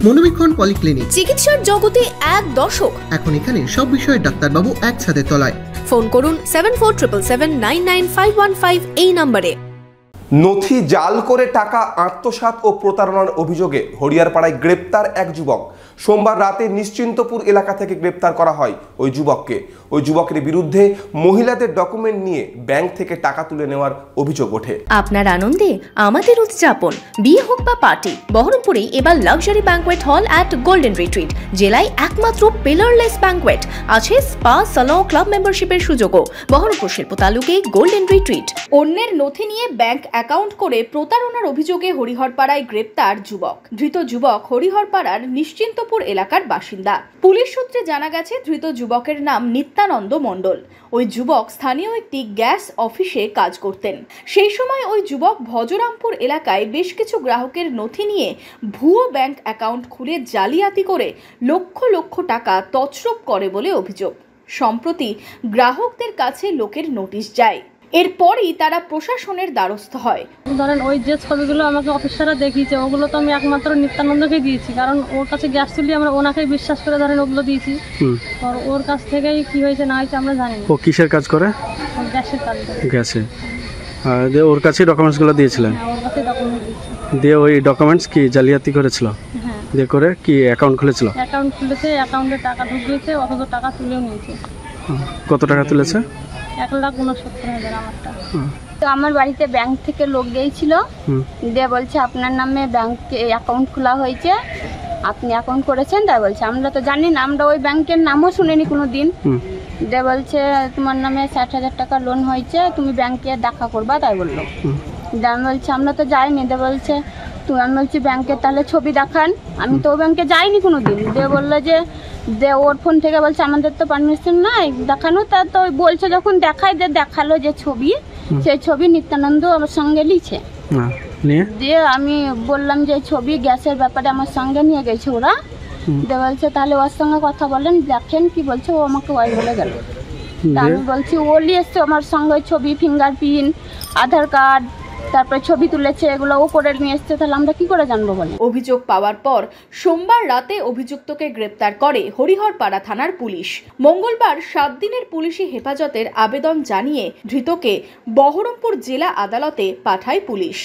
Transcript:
মনোবীক্ষণ polyclinic, চিকিৎসার জগতে এক দশক। এখন এখানে সব বিষয়ে ডাক্তারবাবু এক ছাদের তলায়। ফোন করুন 7477799515 এই নম্বরে। নথি জাল করে টাকা আত্মসাৎ ও প্রতারণার অভিযোগে হরিয়ারপাড়ায় গ্রেপ্তার এক যুবক। সোমবার রাতে নিশ্চিন্তপুর এলাকা থেকে গ্রেপ্তার করা হয় ওই যুবককে। ওই যুবকের বিরুদ্ধে মহিলাদের ডকুমেন্ট নিয়ে ব্যাংক থেকে টাকা তুলে নেওয়ার অভিযোগ ওঠে। আপনার আনন্দে আমাদের উদযাপন, বিয়ে হোক বা পার্টি, বহরমপুরে এবার luxury banquet hall at golden retreat. জেলায় একমাত্র পিলারলেস ব্যাংকোয়েট, আছে স্পা, সালন, ক্লাব মেম্বারশিপের সুযোগও। বহরমপুর শিল্প তালুকে গোল্ডেন রিট্রিট। অন্যের নথি নিয়ে ব্যাংক অ্যাকাউন্ট করে প্রতারণার অভিযোগে হরিহরপাড়ায় গ্রেপ্তার যুবক। ধৃত যুবক হরিহরপাড়ার নিশ্চিন্তপুর এলাকার বাসিন্দা। পুলিশ সূত্রে জানা গেছে, ধৃত যুবকের নাম নিত্যানন্দ মণ্ডল। ওই যুবক স্থানীয় একটি গ্যাস অফিসে কাজ করতেন। সেই সময় ওই যুবক ভজরামপুর এলাকায় বেশ কিছু গ্রাহকের নথি নিয়ে ভুয়ো ব্যাংক অ্যাকাউন্ট খুলে জালিয়াতি করে লক্ষ লক্ষ টাকা তছরূপ করে বলে অভিযোগ। সম্প্রতি গ্রাহকদের কাছে লোকের নোটিশ যায়। এরপরই তারা প্রশাসনের দ্বারস্থ হয়। ধরেন ওই যে ছবিগুলো আমাকে অফিসাররা দেখিয়েছে, ওগুলো তো আমি একমাত্র নিত্যানন্দকে দিয়েছি, কারণ ওর কাছে গ্যাস তুলি আমরা ওনাকেই বিশ্বাস করে ধরেন ওগুলো দিয়েছি। আর ওর কাছ থেকেই কি হয়েছে না হয়েছে আমরা জানি না। ও কিসের কাজ করে? গ্যাসের কাজ করে। গ্যাসে। দিয়ে ওর কাছে ডকুমেন্টসগুলো দিয়েছিলেন? ওর কাছে ডকুমেন্ট দিয়েছি। দিয়ে ওই ডকুমেন্টস কি জালিয়াতি করেছিল? হ্যাঁ। দিয়ে করে কি অ্যাকাউন্ট খুলেছিল? অ্যাকাউন্ট খুলেছে, অ্যাকাউন্টে টাকা ঢুকিয়েছে, অথচ টাকা তুলেও নিয়েছে। কত টাকা তুলেছে? 1,69,000 আমারটা। তো আমার বাড়িতে ব্যাংক থেকে লোক গিয়েছিল, দিয়ে বলছে আপনার নামে ব্যাংকে অ্যাকাউন্ট খোলা হয়েছে, আপনি অ্যাকাউন্ট করেছেন। তাই বলছে আমরা তো জানি না, আমরা ওই ব্যাংকের নামও শুনিনি কোনো দিন। দিয়ে বলছে তোমার নামে 60,000 টাকা লোন হয়েছে, তুমি ব্যাংকে দেখা করবা। তাই বললো। দিয়ে আমি বলছি আমরা তো যাইনি। দিয়ে বলছে আমি বলছি ব্যাংকে তাহলে ছবি দেখান, আমি তো ব্যাংকে যাইনি কোনো দিন। দিয়ে বললো যে ওর ফোন থেকে বলছে আমাদের তো পারমিশন নাই দেখানো। তা তো বলছে যখন দেখাই, দেখালো যে ছবি, সেই ছবি নিত্যানন্দ আমার সঙ্গে লিছে। দিয়ে আমি বললাম যে ছবি গ্যাসের ব্যাপারে আমার সঙ্গে নিয়ে গেছে ওরা। দিয়ে বলছে তাহলে ওর সঙ্গে কথা বলেন, দেখেন কি বলছে। ও আমাকে ওই বলে গেল। তা আমি বলছি ও নিয়ে এসছে আমার সঙ্গে ছবি, ফিঙ্গারপ্রিন্ট, আধার কার্ড, তারপরে ছবি তুলেছে, এগুলো ও করে নিয়ে এসছে, তাহলে আমরা কি করে জানবো বলে। অভিযোগ পাওয়ার পর সোমবার রাতে অভিযুক্তকে গ্রেপ্তার করে হরিহরপাড়া থানার পুলিশ। মঙ্গলবার 7 দিনের পুলিশি হেফাজতের আবেদন জানিয়ে ধৃতকে বহরমপুর জেলা আদালতে পাঠায় পুলিশ।